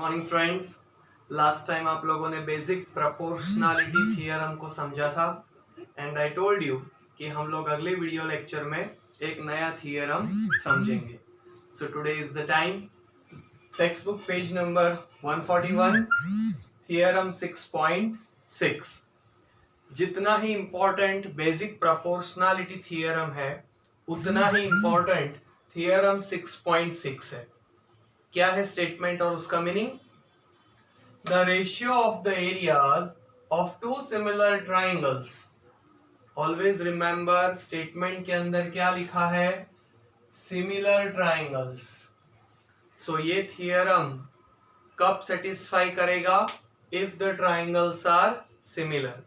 Morning friends. Last time आप लोगों ने बेसिक प्रोपोर्शनलिटी थियरम को समझा था एंड आई टोल्ड यू कि हम लोग अगले वीडियो लेक्चर में एक नया थियरम समझेंगे। So today is the time. Text book page number 141, theorem 6.6। जितना ही इंपॉर्टेंट बेसिक प्रोपोर्शनलिटी थियरम है उतना ही इंपॉर्टेंट थियरम 6.6 है। क्या है स्टेटमेंट और उसका मीनिंग? The ratio of the areas of two similar triangles. Always remember statement के अंदर क्या लिखा है? Similar triangles. सो ये थियरम कब सेटिस्फाई करेगा? If the triangles are similar.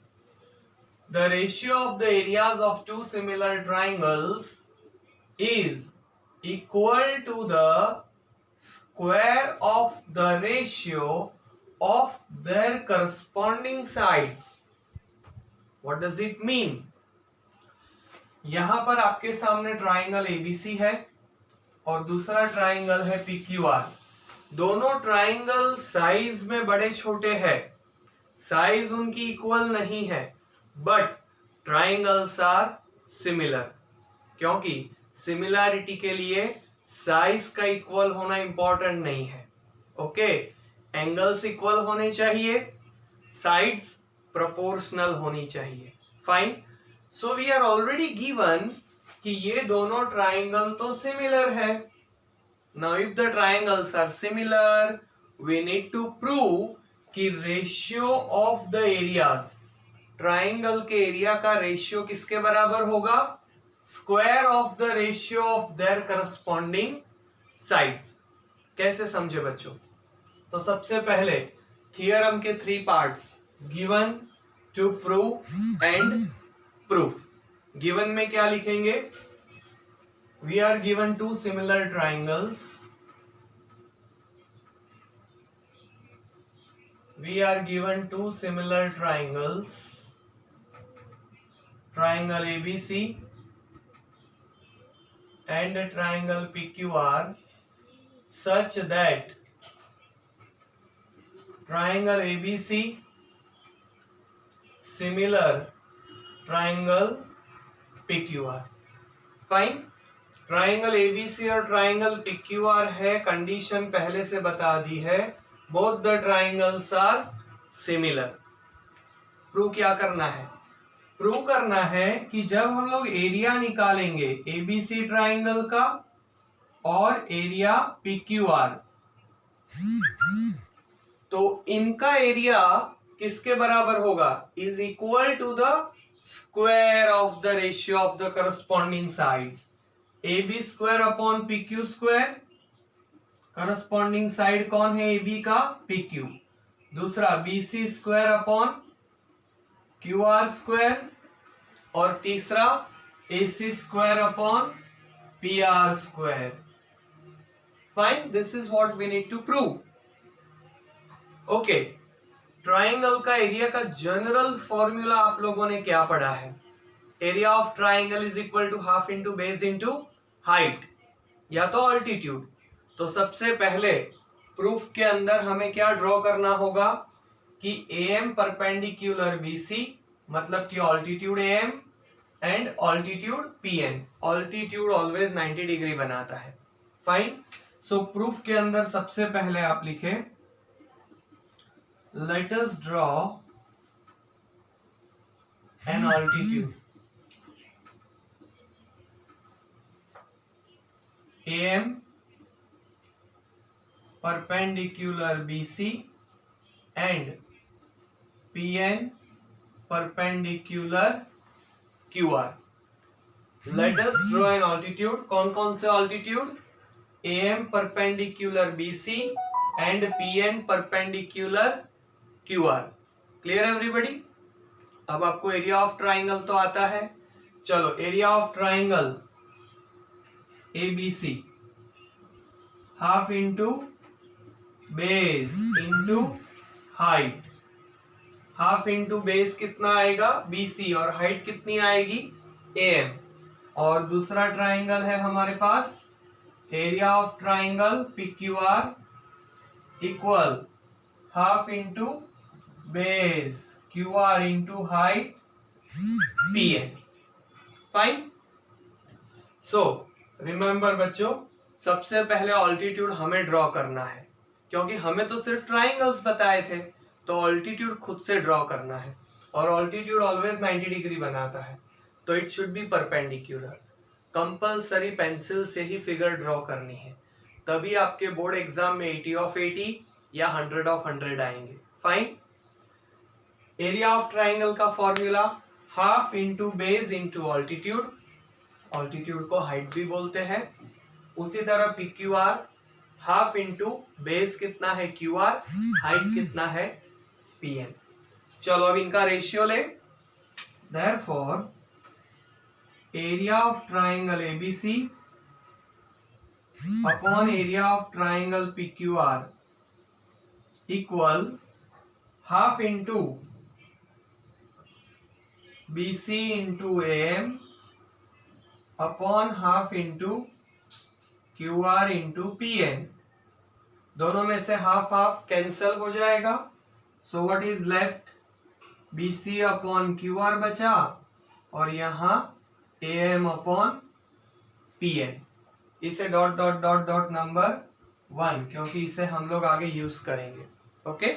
The ratio of the areas of two similar triangles is equal to the square of the ratio of their corresponding sides. What does it mean? यहां पर आपके सामने triangle ABC है और दूसरा triangle है PQR। दोनों triangle size में बड़े छोटे हैं, साइज उनकी इक्वल नहीं है, बट ट्राइंगल्स आर सिमिलर। क्योंकि सिमिलैरिटी के लिए साइज का इक्वल होना इंपॉर्टेंट नहीं है। ओके, एंगल्स इक्वल होने चाहिए, साइड्स प्रोपोर्शनल होनी चाहिए। Fine. So we are already given कि ये दोनों ट्राइंगल तो सिमिलर है। Now if the triangles are similar we need to prove कि ratio of the areas, triangle के एरिया का रेशियो किसके बराबर होगा? Square of the ratio of their corresponding sides. कैसे समझे बच्चों? तो सबसे पहले थियरम के 3 parts, given, to prove and proof. Given में क्या लिखेंगे? We are given two similar triangles, we are given two similar triangles, triangle ABC and a triangle PQR, such that triangle ABC similar triangle PQR। Fine. Triangle ABC और triangle PQR है, condition पहले से बता दी है, both the triangles are similar. Prove क्या करना है? प्रूव करना है कि जब हम लोग एरिया निकालेंगे ABC ट्राइंगल का और एरिया PQR, तो इनका एरिया किसके बराबर होगा? Is equal to the square of the ratio of the corresponding sides. AB square upon PQ square. Corresponding side कौन है AB का? PQ। दूसरा BC square upon QR square और तीसरा AC square upon PR square. Fine, this is what we need to prove. Okay, triangle का area का general formula आप लोगों ने क्या पढ़ा है? Area of triangle is equal to half into base into height या तो ऑल्टीट्यूड। तो सबसे पहले प्रूफ के अंदर हमें क्या ड्रॉ करना होगा कि AM परपेंडिकुलर BC, मतलब कि altitude AM and altitude PN। Altitude always 90 degree बनाता है। फाइन। सो प्रूफ के अंदर सबसे पहले आप लिखे, let us draw an altitude AM perpendicular BC and PN perpendicular QR। Let us draw an altitude। कौन कौन से altitude? AM perpendicular BC and PN perpendicular QR। Clear everybody? अब आपको एरिया ऑफ ट्राइंगल तो आता है। चलो, area of triangle ABC half into base into height. Half into base कितना आएगा? BC, और हाइट कितनी आएगी? AM। और दूसरा ट्राइंगल है हमारे पास area of triangle PQR equal half into base QR into height PN। Fine. So remember बच्चों, सबसे पहले ऑल्टीट्यूड हमें ड्रॉ करना है, क्योंकि हमें तो सिर्फ ट्राइंगल्स बताए थे, तो ऑल्टीट्यूड खुद से ड्रॉ करना है, और ऑल्टीट्यूड ऑलवेज 90 डिग्री बनाता है, तो it should be perpendicular. Compulsory pencil से ही फिगर ड्रॉ करनी है, तभी आपके बोर्ड एग्जाम में 80 ऑफ 80 या 100 ऑफ 100 आएंगे। फाइन। एरिया ऑफ ट्राइंगल का formula half into base into altitude, altitude को हाइट भी बोलते हैं। उसी तरह PQR हाफ इंटू बेस कितना है QR, हाइट कितना है PN। चलो अब इनका रेशियो ले। Therefore area of triangle ABC upon area of triangle PQR equal half into BC into AM upon half into QR into PN। दोनों में से हाफ हाफ कैंसल हो जाएगा, so what is left, BC upon QR बचा, और यहां AM upon PN। इसे dot dot dot dot number 1, क्योंकि इसे हम लोग आगे यूज करेंगे। Okay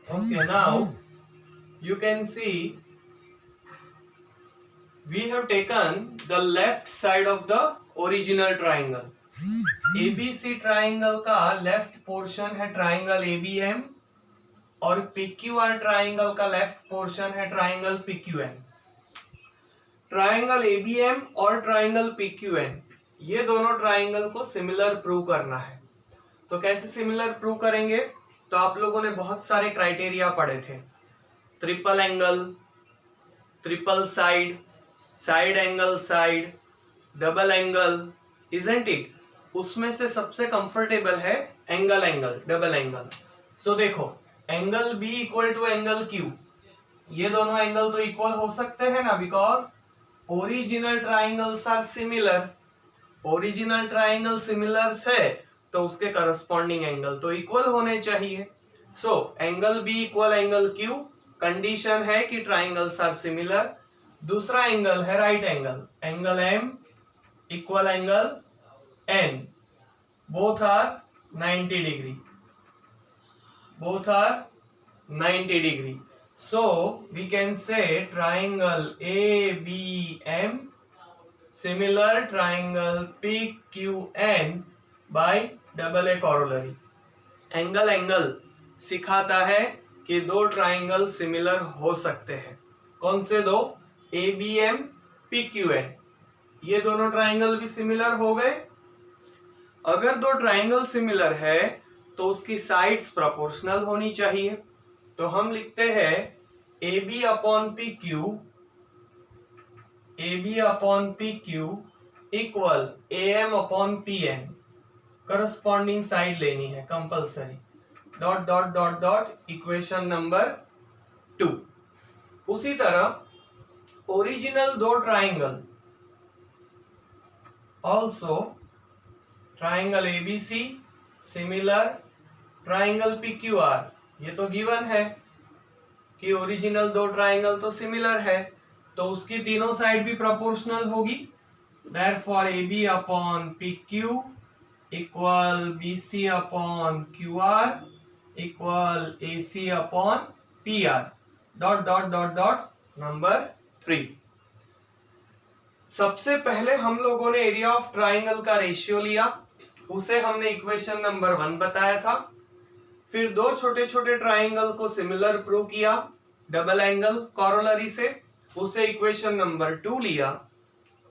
okay, now you can see we have taken the left side of the original triangle। ABC triangle का left portion है triangle ABM, और PQR triangle का left portion है triangle PQN। ट्राइंगल ABM और triangle PQN, ये दोनों triangle को similar prove करना है। तो कैसे सिमिलर प्रूव करेंगे, तो आप लोगों ने बहुत सारे क्राइटेरिया पढ़े थे, triple angle, triple side, side angle side, double angle, isn't it. उसमें से सबसे कंफर्टेबल है angle angle, double angle. So देखो, angle B equal to angle Q, ये दोनों एंगल तो इक्वल हो सकते हैं ना, because original triangles are similar. Original triangle similar है तो उसके करस्पॉन्डिंग एंगल तो इक्वल होने चाहिए। So angle B equal angle Q, condition है कि ट्राइंगल्स आर सिमिलर। दूसरा एंगल है right angle, angle M equal angle N, both are 90 degree, both are 90 degree, so we can say triangle ABM similar triangle PQN by double A corollary। Angle angle सिखाता है कि दो triangle similar हो सकते हैं। कौन से दो, ABM PQN, ये दोनों ट्राइंगल भी सिमिलर हो गए। अगर दो ट्राइंगल सिमिलर है तो उसकी साइड्स प्रोपोर्शनल होनी चाहिए, तो हम लिखते हैं AB upon PQ equal AM upon PN, corresponding side लेनी है compulsory, dot dot dot dot equation number 2। उसी तरह ओरिजिनल दो triangle, also triangle ABC similar triangle PQR, ये तो गिवन है कि ओरिजिनल दो ट्राइंगल तो सिमिलर है, तो उसकी तीनों साइड भी प्रोपोर्शनल होगी। Therefore AB upon PQ equal BC upon QR equal AC upon PR, dot dot dot dot number 3। सबसे पहले हम लोगों ने एरिया ऑफ ट्राइंगल का रेशियो लिया, उसे हमने इक्वेशन नंबर 1 बताया था। फिर दो छोटे छोटे ट्राइंगल को सिमिलर प्रूव किया डबल एंगल कॉरोलरी से, उसे इक्वेशन नंबर 2 लिया।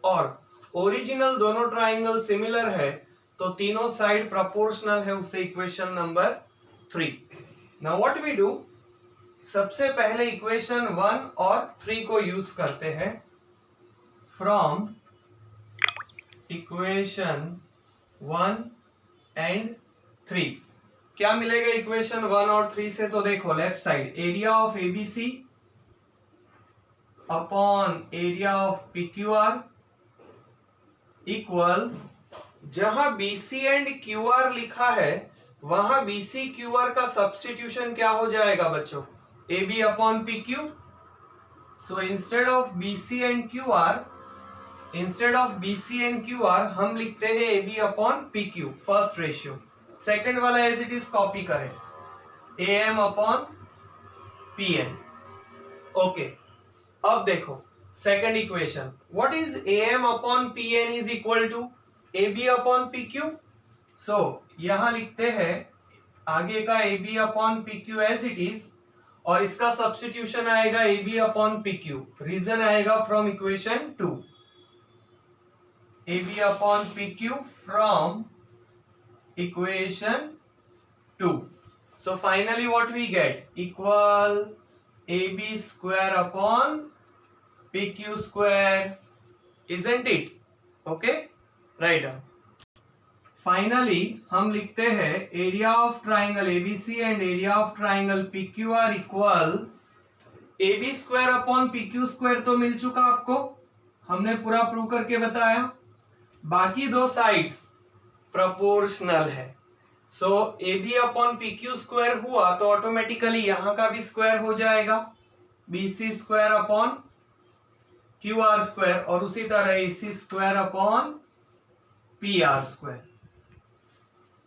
और ओरिजिनल दोनों ट्राइंगल सिमिलर है तो तीनों साइड प्रोपोर्शनल है, उसे equation number 3। Now what we do, सबसे पहले इक्वेशन 1 और 3 को यूज करते हैं। फ्रॉम इक्वेशन 1 एंड 3 क्या मिलेगा इक्वेशन 1 और 3 से, तो देखो left side area of ABC upon area of PQR equal, जहां BC एंड QR लिखा है वहां BC QR का सब्स्टिट्यूशन क्या हो जाएगा बच्चों? AB upon PQ. So instead of BC and QR हम लिखते हैं AB upon PQ, first ratio. Second वाला एज इट इज कॉपी करें, AM अपॉन PN. ओके, अब देखो second equation. What is AM upon PN is equal to AB upon PQ. So यहां लिखते हैं आगे का AB upon PQ as it is, और इसका सब्स्टिट्यूशन आएगा AB अपॉन PQ. रीजन आएगा from equation 2. AB upon PQ from equation 2. So finally what we get? Equal AB square upon PQ square, isn't it? Okay, right down. Finally हम लिखते हैं area of triangle ABC and area of triangle PQR equal AB square upon PQ square. तो मिल चुका आपको, हमने पूरा prove करके बताया. बाकी दो साइड्स प्रोपोर्शनल है. सो AB अपॉन PQ स्क्वायर हुआ तो ऑटोमेटिकली यहां का भी स्क्वायर हो जाएगा, BC square upon QR square, और उसी तरह AC square upon PR square.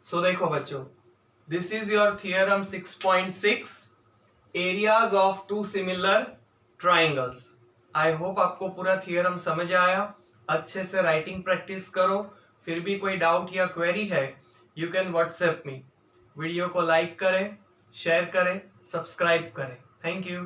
So देखो बच्चों, this is your theorem 6.6, areas of two similar triangles. I hope आपको पूरा थियरम समझ आया. अच्छे से राइटिंग प्रैक्टिस करो. फिर भी कोई डाउट या क्वेरी है, you can WhatsApp me. Video को लाइक करें, शेयर करें, सब्सक्राइब करें. Thank you.